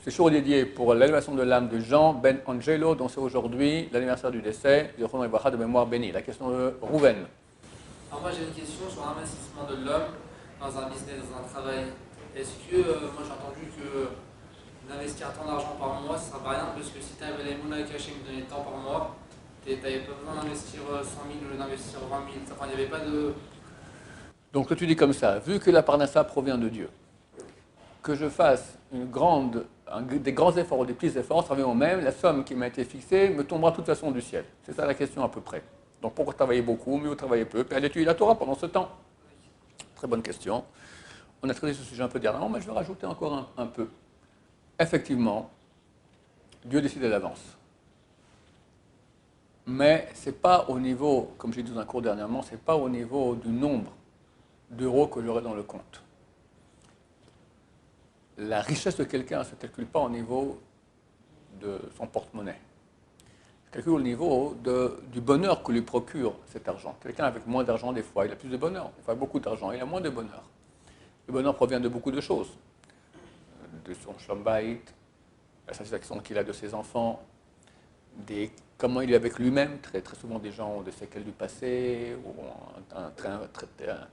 C'est jour dédié pour l'élévation de l'âme de Jean Ben Angelo, dont c'est aujourd'hui l'anniversaire du décès, du Rechon Ibracha de mémoire bénie. La question de Rouven. Alors moi j'ai une question sur l'investissement de l'homme dans un business, dans un travail. Est-ce que, moi j'ai entendu que d'investir tant d'argent par mois, ça ne sert à rien, parce que si tu avais les mouna cachés qui me donnaient tant par mois, tu n'avais pas besoin d'investir 100 000 au lieu d'investir 20 000. Enfin, il n'y avait pas de... Donc que tu dis comme ça, vu que la parnassa provient de Dieu, que je fasse des grands efforts ou des petits efforts, ça revient au même, la somme qui m'a été fixée me tombera de toute façon du ciel. C'est ça la question à peu près. Donc pourquoi travailler beaucoup, mieux travailler peu, puis aller étudier la Torah pendant ce temps? Très bonne question. On a traité ce sujet un peu dernièrement, mais je vais rajouter encore un peu. Effectivement, Dieu décide à l'avance. Mais ce n'est pas au niveau, comme j'ai dit dans un cours dernièrement, ce n'est pas au niveau du nombre d'euros que j'aurai dans le compte. La richesse de quelqu'un ne se calcule pas au niveau de son porte-monnaie. Se calcule au niveau du bonheur que lui procure cet argent. Quelqu'un avec moins d'argent, des fois, il a plus de bonheur. Des fois, beaucoup d'argent, il a moins de bonheur. Le bonheur provient de beaucoup de choses. De son shalom bayit, la satisfaction qu'il a de ses enfants, comment il est avec lui-même. Très, très souvent, des gens ont des séquelles du passé, ou un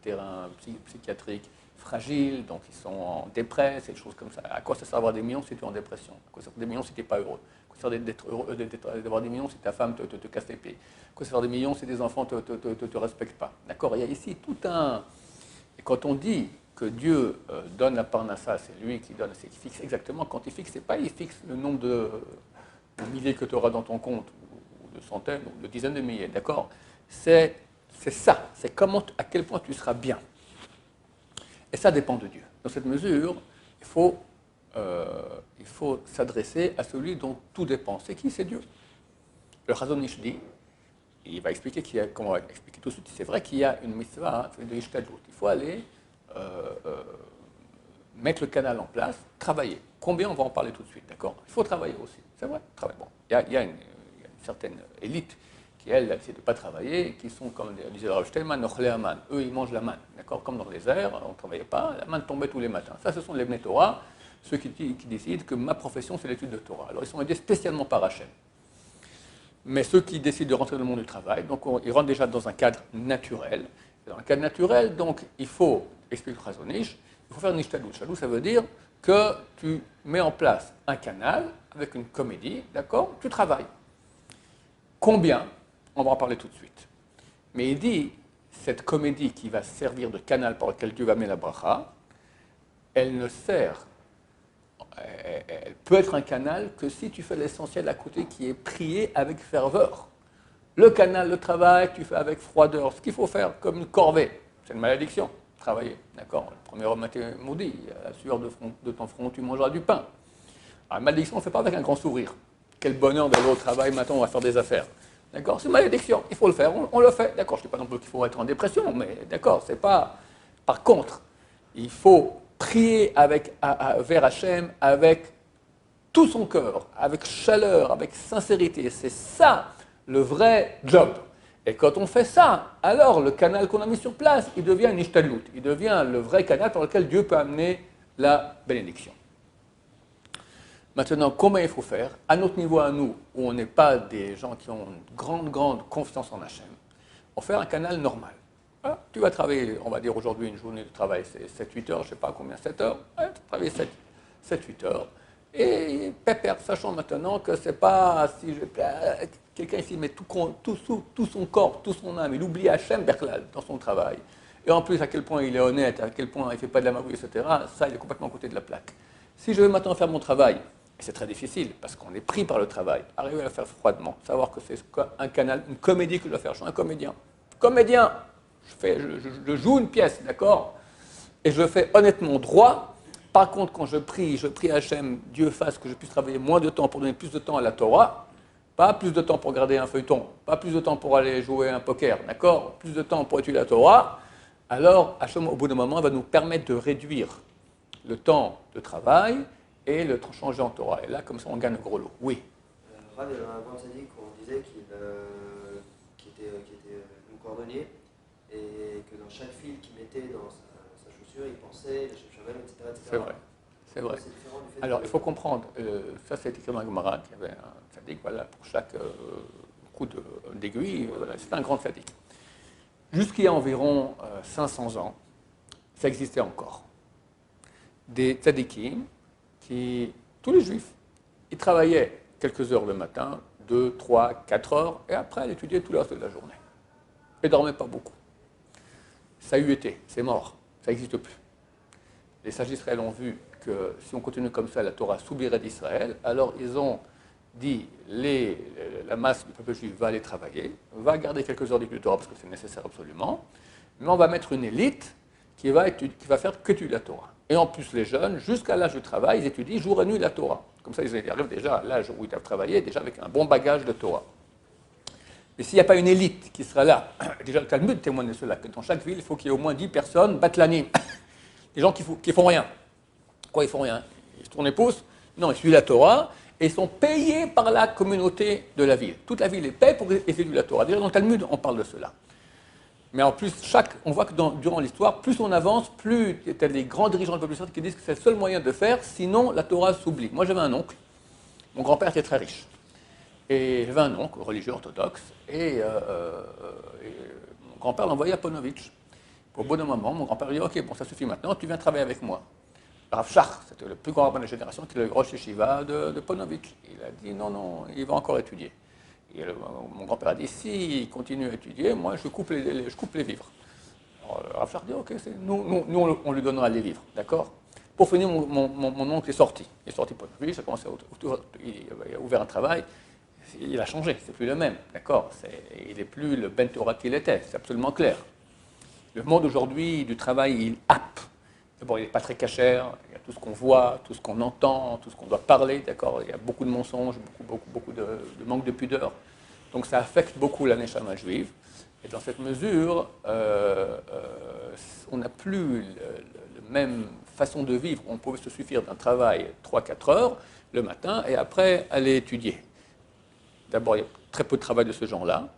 terrain psychiatrique fragile, donc ils sont en dépresse, et des choses comme ça. À quoi ça sert d'avoir des millions si tu es en dépression? À quoi ça sert des millions si tu n'es pas heureux? À quoi ça sert d'être heureux, d'avoir des millions si ta femme te casse les pieds? À quoi ça sert des millions si tes enfants ne te respectent pas? D'accord? Il y a ici tout un... Et quand on dit que Dieu donne la parnassa, c'est lui qui donne, c'est qu'il fixe exactement. Quand il fixe, c'est pas il fixe le nombre de milliers que tu auras dans ton compte, ou de centaines, ou de dizaines de milliers, d'accord? C'est ça, c'est à quel point tu seras bien. Et ça dépend de Dieu. Dans cette mesure, il faut s'adresser à celui dont tout dépend. C'est qui? C'est Dieu. Le Chazon Ish dit, il va expliquer comment on va expliquer tout de suite, c'est vrai qu'il y a une mitzvah de Ishtadlut. Il faut aller mettre le canal en place, travailler. Combien? On va en parler tout de suite, d'accord? Il faut travailler aussi. C'est vrai, travailler. Bon, il y a une certaine élite qui, elle, essaie de ne pas travailler, qui sont, comme disait le Rav Shteilman, Ochle Aman. Eux, ils mangent la manne, d'accord? Comme dans le désert, on ne travaillait pas, la manne tombait tous les matins. Ça, ce sont les Bnei Torah, ceux qui décident que ma profession, c'est l'étude de Torah. Alors, ils sont aidés spécialement par Hachem. Mais ceux qui décident de rentrer dans le monde du travail, donc ils rentrent déjà dans un cadre naturel. Et dans un cadre naturel, donc, il faut, explique le Chazon Ish, il faut faire une ishtadlut. Ishtadlut, ça veut dire que tu mets en place un canal avec une comédie, d'accord? Tu travailles. Combien? On va en parler tout de suite. Mais il dit, cette comédie qui va servir de canal par lequel Dieu va mettre la bracha, elle ne sert, elle peut être un canal que si tu fais l'essentiel à côté qui est prié avec ferveur. Le canal, le travail, tu fais avec froideur. Ce qu'il faut faire comme une corvée, c'est une malédiction, travailler. D'accord? Le premier homme a été maudit, à la sueur de ton front, tu mangeras du pain. Alors, la malédiction, on ne fait pas avec un grand sourire. Quel bonheur d'aller au travail, maintenant on va faire des affaires. D'accord? C'est une malédiction, il faut le faire, on le fait. D'accord, je ne dis pas non plus qu'il faut être en dépression, mais d'accord, c'est pas... Par contre, il faut prier vers Hachem avec tout son cœur, avec chaleur, avec sincérité. C'est ça le vrai job. Et quand on fait ça, alors le canal qu'on a mis sur place, il devient une ishtadlut. Il devient le vrai canal par lequel Dieu peut amener la bénédiction. Maintenant, comment il faut faire? À notre niveau, à nous, où on n'est pas des gens qui ont une grande, grande confiance en Hachem, on fait un canal normal. Ah, tu vas travailler, on va dire aujourd'hui, une journée de travail, c'est 7-8 heures, je ne sais pas combien, 7 heures. Ouais, tu travailles 7-8 heures. Et pépère, sachant maintenant que c'est pas si quelqu'un ici met tout son corps, tout son âme, il oublie Hachem Berklal dans son travail. Et en plus, à quel point il est honnête, à quel point il ne fait pas de la magouille, etc., ça, il est complètement à côté de la plaque. Si je veux maintenant faire mon travail, et c'est très difficile, parce qu'on est pris par le travail, arriver à le faire froidement, savoir que c'est un canal, une comédie que je dois faire, je suis un comédien. Comédien, je joue une pièce, d'accord? Et je le fais honnêtement droit. Par contre, quand je prie Hachem, Dieu fasse que je puisse travailler moins de temps pour donner plus de temps à la Torah, pas plus de temps pour garder un feuilleton, pas plus de temps pour aller jouer un poker, d'accord? Plus de temps pour étudier la Torah, alors Hachem, au bout d'un moment, va nous permettre de réduire le temps de travail et le changer en Torah. Et là, comme ça, on gagne le gros lot. Oui. Rav, il y avait un grand sadique qu'on disait qui était un cordonnier et que dans chaque fil qu'il mettait dans sa chaussure, il pensait, le Chef Shabbat, etc. C'est vrai. C'est vrai. C'est différent du fait Alors, de- il faut comprendre, ça c'est écrit dans la Gemara, qu'il y avait un tzaddik, voilà, pour chaque coup d'aiguille, voilà, c'est un grand tzaddik. Jusqu'il y a environ 500 ans, ça existait encore. Des tzaddikim qui, tous les juifs, ils travaillaient quelques heures le matin, 2, 3, 4 heures, et après ils étudiaient tout le reste de la journée. Ils ne dormaient pas beaucoup. Ça a eu été, c'est mort, ça n'existe plus. Les sages d'Israël ont vu que si on continue comme ça, la Torah s'oublierait d'Israël. Alors ils ont dit, la masse du peuple juif va aller travailler, va garder quelques heures d'étude de Torah parce que c'est nécessaire absolument, mais on va mettre une élite qui va faire que de la Torah. Et en plus les jeunes, jusqu'à l'âge du travail, ils étudient jour et nuit la Torah. Comme ça, ils arrivent déjà à l'âge où ils doivent travailler, déjà avec un bon bagage de Torah. Mais s'il n'y a pas une élite qui sera là, déjà le Talmud témoigne de cela, que dans chaque ville, il faut qu'il y ait au moins 10 personnes, batlanim, des gens qui ne font rien. Quoi, ils font rien? Ils se tournent les pouces? Non, ils suivent la Torah et ils sont payés par la communauté de la ville. Toute la ville les paye pour étudier la Torah. Déjà dans le Talmud, on parle de cela. Mais en plus, on voit que durant l'histoire, plus on avance, plus il y a des grands dirigeants de population qui disent que c'est le seul moyen de faire, sinon la Torah s'oublie. Moi j'avais un oncle, mon grand-père était très riche. Et j'avais un oncle religieux orthodoxe, et mon grand-père l'envoyait à Ponovitch. Au bout d'un moment, mon grand-père lui dit « Ok, bon, ça suffit maintenant, tu viens travailler avec moi. » Rav Shach, c'était le plus grand rabbin de la génération, qui était le Rosh Yeshiva de Ponovitch. Il a dit « Non, non, il va encore étudier. » Et mon grand-père a dit, s'il continue à étudier, moi je coupe les vivres. Alors Rav Shach dit, ok, nous on lui donnera les vivres, d'accord? Pour finir, mon oncle est sorti. Il est sorti pour lui, ça commence il a ouvert un travail, il a changé, c'est plus le même, d'accord? Il n'est plus le Ben Torah qu'il était, c'est absolument clair. Le monde aujourd'hui du travail, il happe. D'abord, il n'est pas très cachère, il y a tout ce qu'on voit, tout ce qu'on entend, tout ce qu'on doit parler, d'accord? Il y a beaucoup de mensonges, beaucoup de manque de pudeur. Donc ça affecte beaucoup la neshama juive. Et dans cette mesure, on n'a plus la même façon de vivre. On pouvait se suffire d'un travail 3-4 heures le matin et après aller étudier. D'abord, il y a très peu de travail de ce genre-là.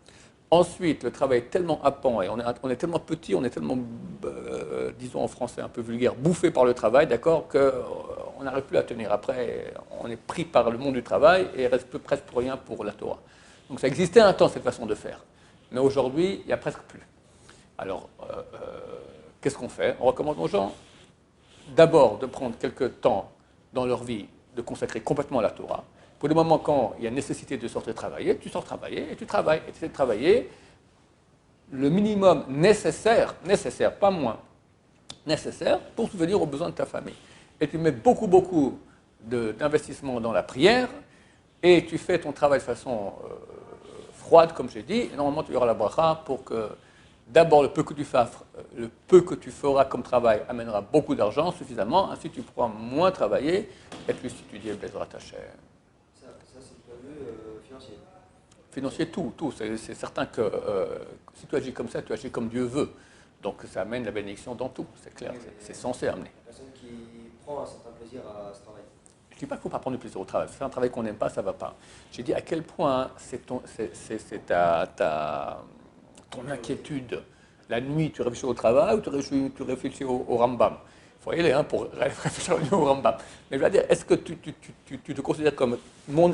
Ensuite, le travail est tellement happant et on est tellement petit, on est tellement, disons en français un peu vulgaire, bouffé par le travail, d'accord, qu'on n'arrive plus à tenir. Après, on est pris par le monde du travail et il reste presque pour rien pour la Torah. Donc ça existait un temps, cette façon de faire. Mais aujourd'hui, il n'y a presque plus. Alors, qu'est-ce qu'on fait? On recommande aux gens d'abord de prendre quelques temps dans leur vie, de consacrer complètement à la Torah. Pour le moment, quand il y a nécessité de sortir travailler, tu sors travailler et tu travailles. Et tu essaies de travailler le minimum nécessaire, pas moins, nécessaire pour subvenir aux besoins de ta famille. Et tu mets beaucoup d'investissement dans la prière et tu fais ton travail de façon froide, comme j'ai dit. Et normalement, tu auras la bracha pour que d'abord le peu que tu feras comme travail amènera beaucoup d'argent, suffisamment. Ainsi, tu pourras moins travailler et plus étudier Bezrat Hashem. Ça c'est du point de vue financier. Financier, tout. C'est certain que si tu agis comme ça, tu agis comme Dieu veut. Donc ça amène la bénédiction dans tout, c'est clair, c'est censé amener. La personne qui prend un certain plaisir à ce travail. Je ne dis pas qu'il ne faut pas prendre du plaisir au travail. Faire un travail qu'on n'aime pas, ça ne va pas. J'ai dit à quel point c'est ton inquiétude. La nuit, tu réfléchis au travail ou tu réfléchis au Rambam. Il faut y aller pour réfléchir au Rambam. Mais je veux dire, est-ce que tu te considères comme mon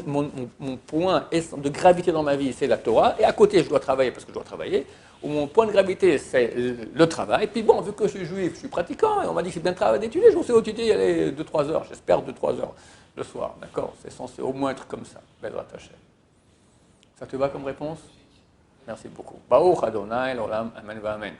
point de gravité dans ma vie, c'est la Torah, et à côté, je dois travailler parce que je dois travailler, ou mon point de gravité, c'est le travail. Puis bon, vu que je suis juif, je suis pratiquant, et on m'a dit que c'est bien de travail d'étudier, je sais étudier, il y a 2-3 heures, j'espère 2-3 heures le soir, d'accord? C'est censé au moins être comme ça, Bezrat Hashem. Ça te va comme réponse? Merci beaucoup. Baruch Adonai, l'olam, amen va amen.